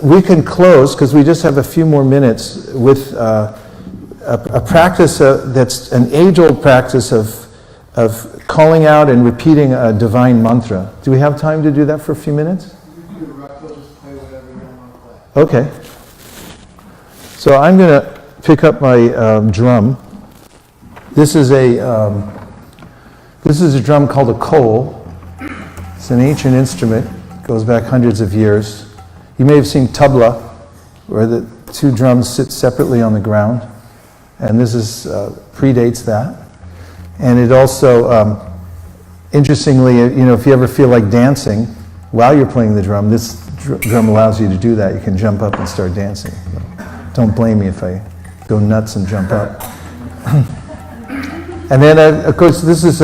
we can close, because we just have a few more minutes, with a practice that's an age-old practice of calling out and repeating a divine mantra. Do we have time to do that for a few minutes? Okay. So I'm going to pick up my drum. This is a drum called a kol. It's an ancient instrument. It goes back hundreds of years. You may have seen tabla, where the two drums sit separately on the ground, and this predates that. And it also, interestingly, if you ever feel like dancing while you're playing the drum, this drum allows you to do that. You can jump up and start dancing. Don't blame me if I go nuts and jump up. And then, of course, this is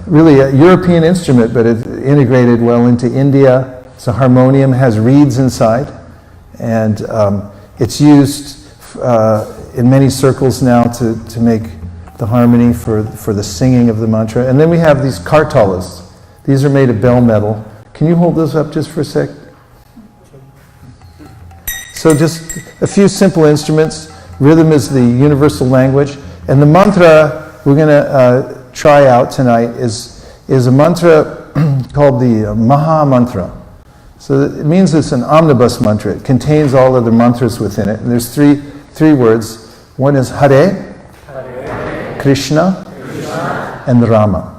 really a European instrument, but it's integrated well into India. It's a harmonium, has reeds inside, and it's used in many circles now to make the harmony for the singing of the mantra. And then we have these kartalas. These are made of bell metal. Can you hold those up just for a sec? So just a few simple instruments. Rhythm is the universal language. And the mantra we're going to try out tonight is a mantra called the Maha Mantra. So it means it's an omnibus mantra. It contains all other mantras within it. And there's three words. One is Hare, Krishna, and Rama.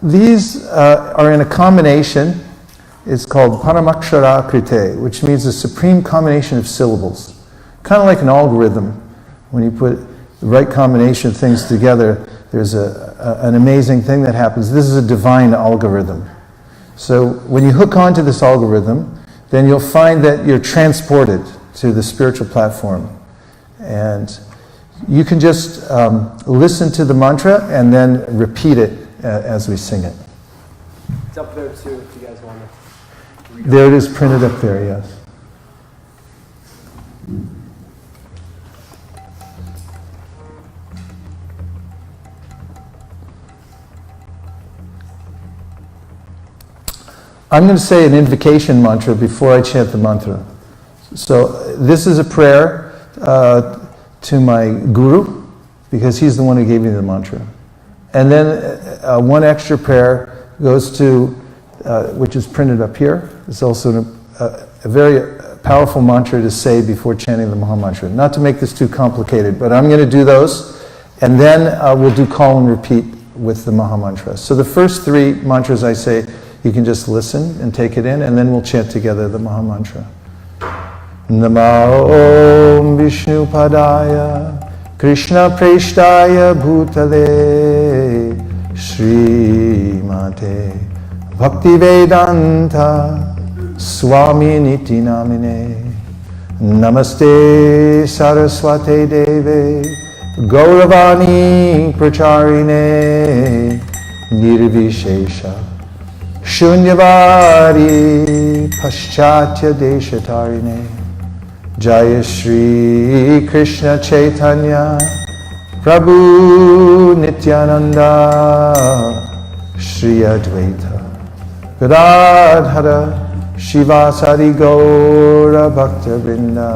These are in a combination. It's called Paramakshara Krite, which means a supreme combination of syllables. Kind of like an algorithm. When you put the right combination of things together, there's an amazing thing that happens. This is a divine algorithm. So when you hook onto this algorithm, then you'll find that you're transported to the spiritual platform. And you can just listen to the mantra and then repeat it as we sing it. It's up there too, if you guys want to. There it is printed up there, yes. I'm going to say an invocation mantra before I chant the mantra. So this is a prayer to my guru, because he's the one who gave me the mantra. And then one extra prayer goes to, which is printed up here. It's also a very powerful mantra to say before chanting the Maha Mantra. Not to make this too complicated, but I'm going to do those, and then we'll do call and repeat with the Maha Mantra. So the first three mantras I say, you can just listen and take it in, and then we'll chant together the Maha Mantra. Namo Om Vishnu Padaya Krishna Preshtaya Bhutale Shri Mate Bhakti Vedanta Swami Niti Namine Namaste Saraswate Deve Gauravani Pracharine Nirvishesha Shunyavadi Paschatya Deshatarine Jaya Shri Krishna Chaitanya Prabhu Nityananda Shri Advaita Gadadhara Shivasari Gaura Bhakta Vrinda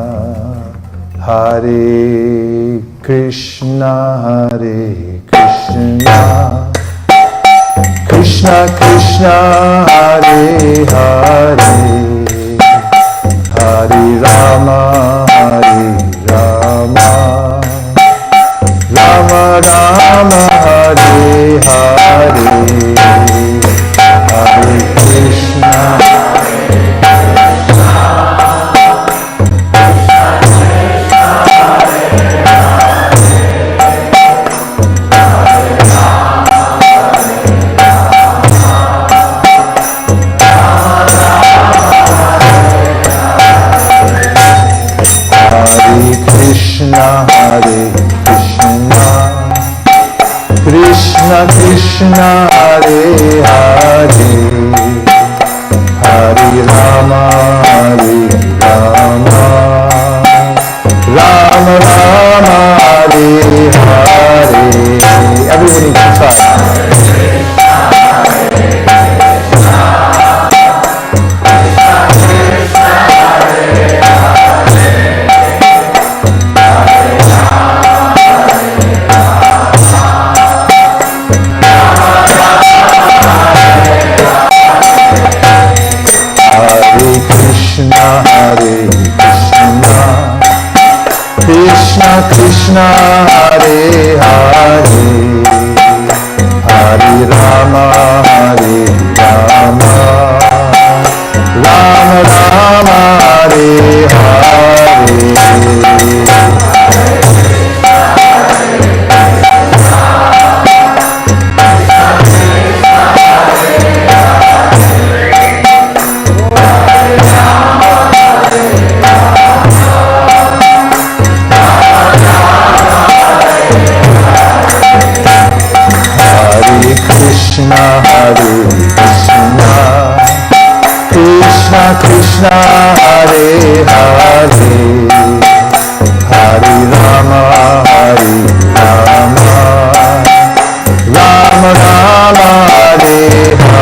Hare Krishna Krishna Krishna Hare Hare Hare Rama Hare Rama Rama Rama Hare Hare Hare Krishna Hare Krishna, Hare Hare, Hare Rama, Hare Rama, Rama Rama, Hare Hare. Everybody can try. Krishna Krishna, Hare Hare, Hare Rama, Hare Rama, Rama Rama, Hare Hare. Krishna, Hare Krishna, Krishna Krishna, Hare Hare, Hare Rama, Hare Rama, Rama Rama, Hare Hare.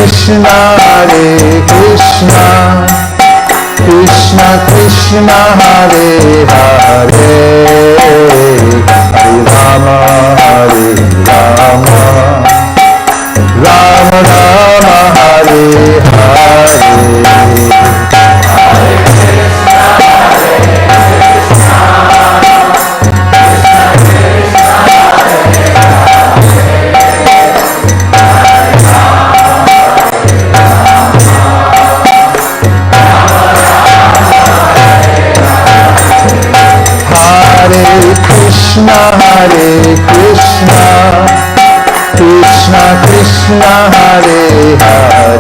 Krishna, Hare Krishna, Krishna Krishna, Hare Hare, Hare Rama, Hare Rama, Rama Rama, Hare Hare. Krishna, Hare Krishna, Krishna Krishna, Hare Hare,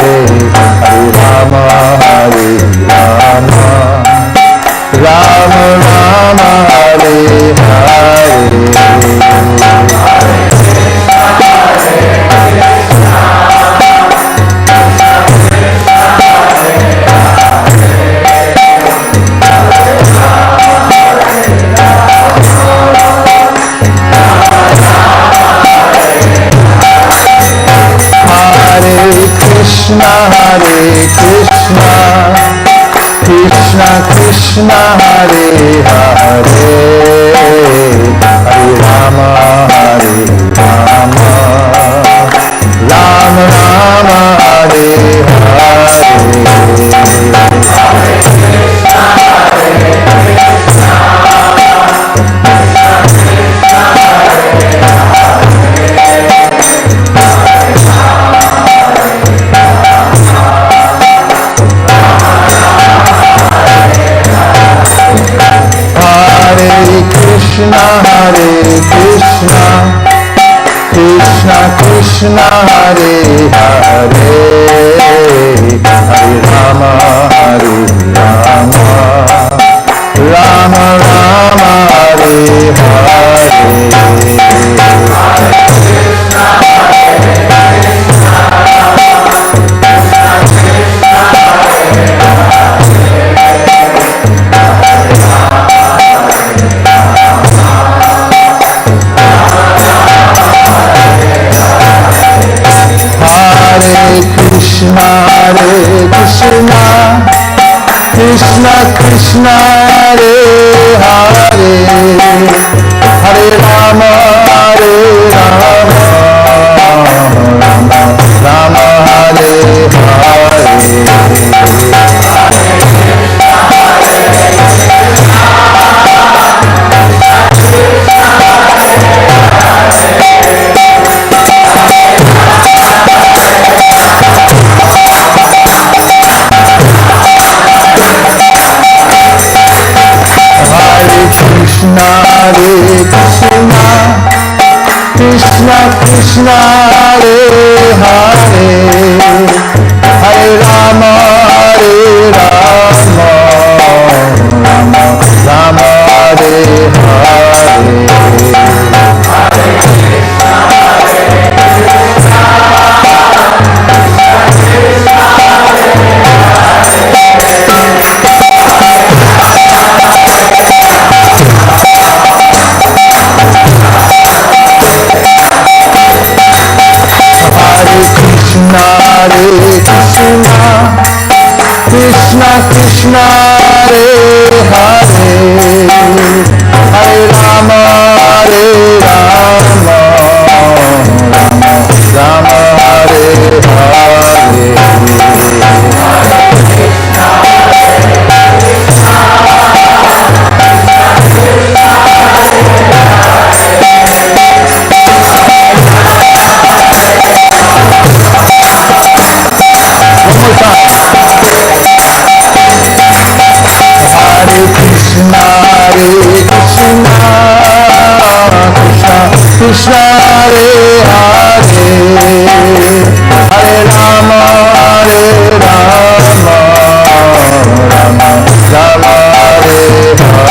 Hare Rama, Hare Rama, Rama Rama, Hare Hare. Krishna, Hare Krishna, Krishna Krishna, Hare Hare, Hare Rama, Hare Rama, Rama Rama, Hare Hare. Krishna, Hare Krishna, Krishna Krishna, Hare Hare, Hare Rama, Hare Rama, Rama Rama, Hare Hare. Krishna, Hare Krishna, Krishna Krishna, Hare Krishna, Krishna Krishna, Hare Hare, Hare Rama, Rama Rama, Hare Hare. Krishna Krishna, Hare Hare, Hare Rama, Rama Rama, Hare Hare. Krishna Hare Hare, Hare Rama, Rama Rama, Hare Hare.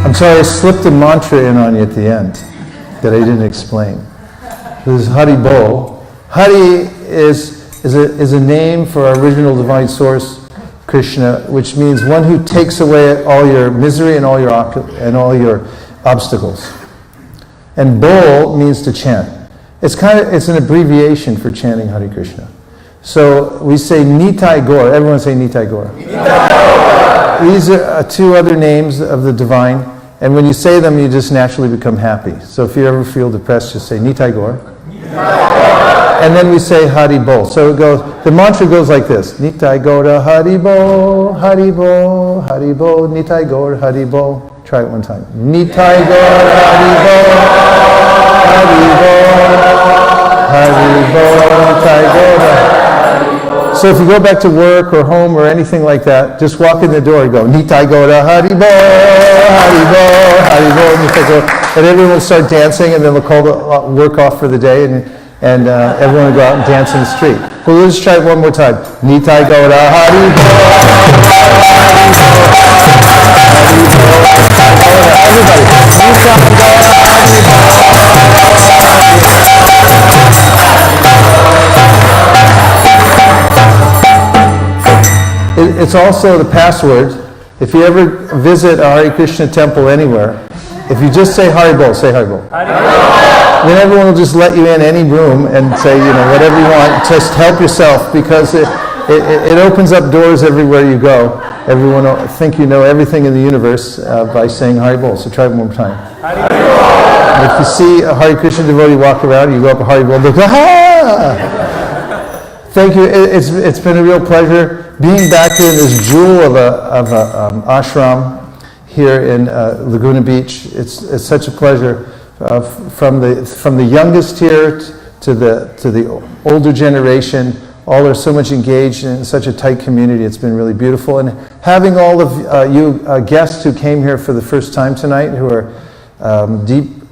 I'm sorry, I slipped a mantra in on you at the end that I didn't explain. This is Hari Bol. Hari is a name for our original divine source, Krishna, which means one who takes away all your misery and all your obstacles. And Bol means to chant. It's an abbreviation for chanting Hare Krishna. So we say Nitai Gaur. Everyone say Nitai Gaur. These are two other names of the divine, and when you say them, you just naturally become happy. So if you ever feel depressed, just say Nitai Gaur. And then we say Hari Bol. So it goes, the mantra goes like this: Nitai Gaura Hari Bol, Hari Bol, Hari Bol, Nitai Gaur Hari Bol. Try it one time. Nitai Gaur Hari Bol, Hari Bol, Hari Bol, Nitai Gaura. So if you go back to work or home or anything like that, just walk in the door and go, Nitai Gaura Hari Bol, Hari Bol, Hari Bol, Nitai Gaura. And everyone will start dancing, and then we'll call the work off for the day, and everyone will go out and dance in the street. Well, let's try it one more time. Nitai Gaura Hari Bol, everybody. Nitai Gaura Hari It's also the password. If you ever visit a Hare Krishna temple anywhere, if you just say Hari Bol, say Hari Bol. Then everyone will just let you in any room and say, whatever you want. Just help yourself, because it opens up doors everywhere you go. Everyone will think you know everything in the universe by saying Hari Bol. So try it one more time. And if you see a Hare Krishna devotee walk around, you go up to Hari Bol, they go, ha! Thank you. It's been a real pleasure being back here in this jewel of a ashram here in Laguna Beach. It's such a pleasure. From the youngest here to the older generation, all are so much engaged in such a tight community. It's been really beautiful. And having all of you guests who came here for the first time tonight, who are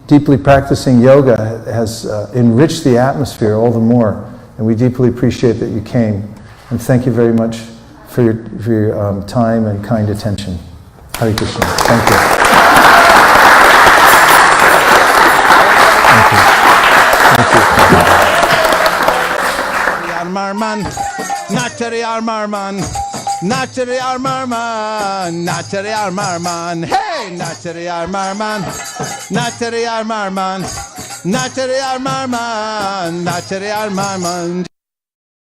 deeply practicing yoga, has enriched the atmosphere all the more. And we deeply appreciate that you came. And thank you very much for your time and kind attention. Hare Krishna. Thank you. Marman, Natari Marman, Natari Marman, Natari Marman, hey, Natari Marman, Natari Marman, Natari Marman, Natari Marman.